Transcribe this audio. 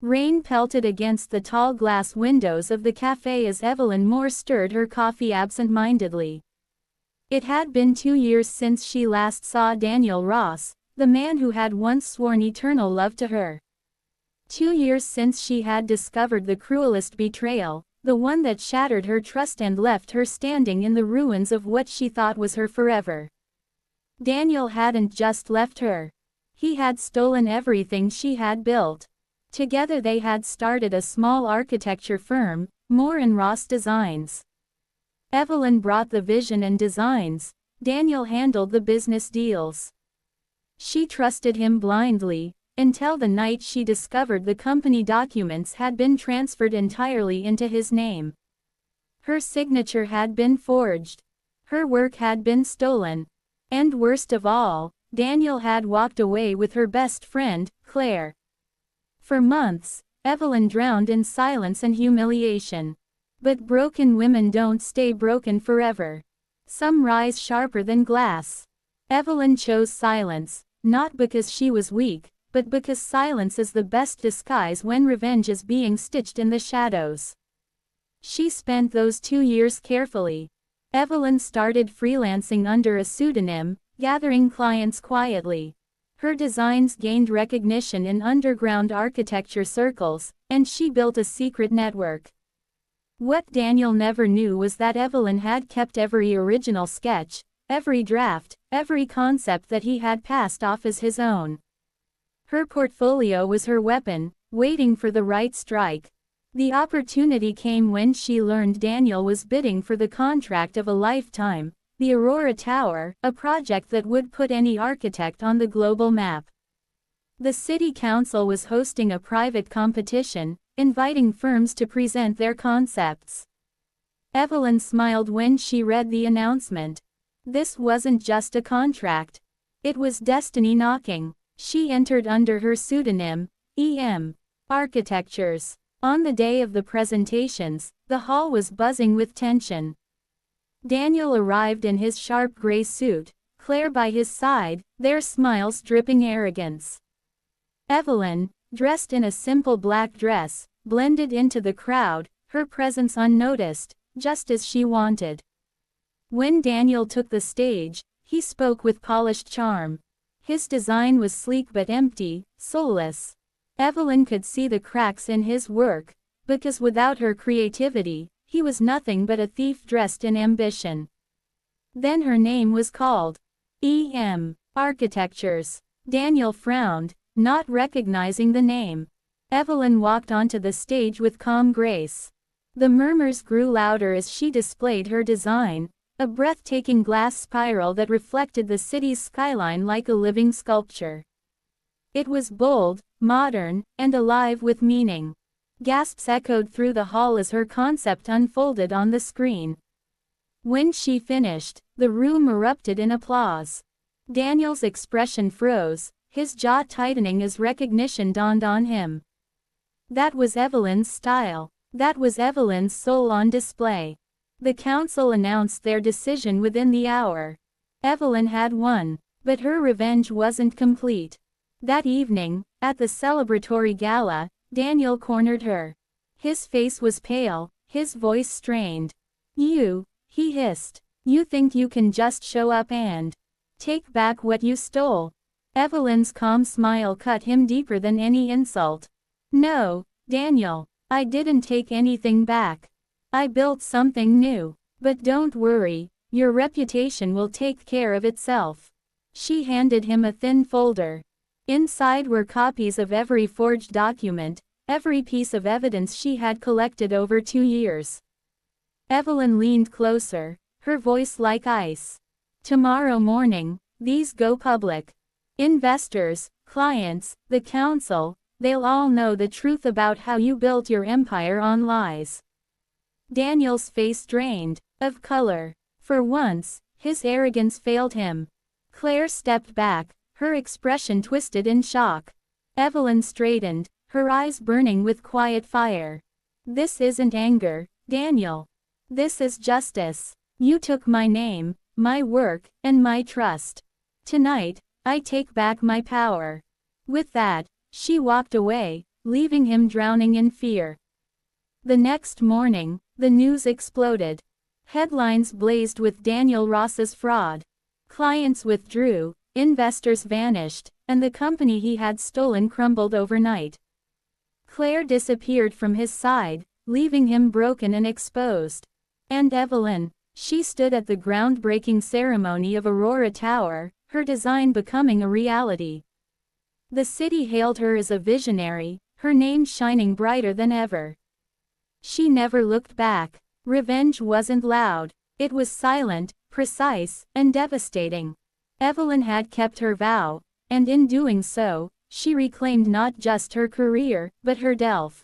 Rain pelted against the tall glass windows of the cafe as Evelyn Moore stirred her coffee absent-mindedly. It had been 2 years since she last saw Daniel Ross, the man who had once sworn eternal love to her. 2 years since she had discovered the cruelest betrayal, the one that shattered her trust and left her standing in the ruins of what she thought was her forever. Daniel hadn't just left her. He had stolen everything she had built. Together they had started a small architecture firm, Moore and Ross Designs. Evelyn brought the vision and designs, Daniel handled the business deals. She trusted him blindly, until the night she discovered the company documents had been transferred entirely into his name. Her signature had been forged. Her work had been stolen. And worst of all, Daniel had walked away with her best friend, Claire. For months, Evelyn drowned in silence and humiliation. But broken women don't stay broken forever. Some rise sharper than glass. Evelyn chose silence, not because she was weak, but because silence is the best disguise when revenge is being stitched in the shadows. She spent those 2 years carefully. Evelyn started freelancing under a pseudonym, gathering clients quietly. Her designs gained recognition in underground architecture circles, and she built a secret network. What Daniel never knew was that Evelyn had kept every original sketch, every draft, every concept that he had passed off as his own. Her portfolio was her weapon, waiting for the right strike. The opportunity came when she learned Daniel was bidding for the contract of a lifetime, the Aurora Tower, a project that would put any architect on the global map. The city council was hosting a private competition, inviting firms to present their concepts. Evelyn smiled when she read the announcement. This wasn't just a contract. It was destiny knocking. She entered under her pseudonym, E.M. Architectures. On the day of the presentations, the hall was buzzing with tension. Daniel arrived in his sharp gray suit, Claire by his side, their smiles dripping arrogance. Evelyn, dressed in a simple black dress, blended into the crowd, her presence unnoticed, just as she wanted. When Daniel took the stage, he spoke with polished charm. His design was sleek but empty, soulless. Evelyn could see the cracks in his work, because without her creativity, he was nothing but a thief dressed in ambition. Then her name was called. E.M. Architectures. Daniel frowned, not recognizing the name. Evelyn walked onto the stage with calm grace. The murmurs grew louder as she displayed her design, a breathtaking glass spiral that reflected the city's skyline like a living sculpture. It was bold, modern, and alive with meaning. Gasps echoed through the hall as her concept unfolded on the screen. When she finished, the room erupted in applause. Daniel's expression froze, his jaw tightening as recognition dawned on him. That was Evelyn's style. That was Evelyn's soul on display. The council announced their decision within the hour. Evelyn had won, but her revenge wasn't complete. That evening, at the celebratory gala, Daniel cornered her. His face was pale, his voice strained. "You," he hissed. "You think you can just show up and take back what you stole?" Evelyn's calm smile cut him deeper than any insult. "No, Daniel, I didn't take anything back. I built something new. But don't worry, your reputation will take care of itself." She handed him a thin folder. Inside were copies of every forged document, every piece of evidence she had collected over 2 years. Evelyn leaned closer, her voice like ice. "Tomorrow morning, these go public. Investors, clients, the council, they'll all know the truth about how you built your empire on lies." Daniel's face drained of color. For once, his arrogance failed him. Claire stepped back, her expression twisted in shock. Evelyn straightened, her eyes burning with quiet fire. "This isn't anger, Daniel. This is justice. You took my name, my work, and my trust. Tonight, I take back my power." With that, she walked away, leaving him drowning in fear. The next morning, the news exploded. Headlines blazed with Daniel Ross's fraud. Clients withdrew, investors vanished, and the company he had stolen crumbled overnight. Claire disappeared from his side, leaving him broken and exposed. And Evelyn, she stood at the groundbreaking ceremony of Aurora Tower, her design becoming a reality. The city hailed her as a visionary, her name shining brighter than ever. She never looked back. Revenge wasn't loud. It was silent, precise, and devastating. Evelyn had kept her vow, and in doing so, she reclaimed not just her career, but her Delph.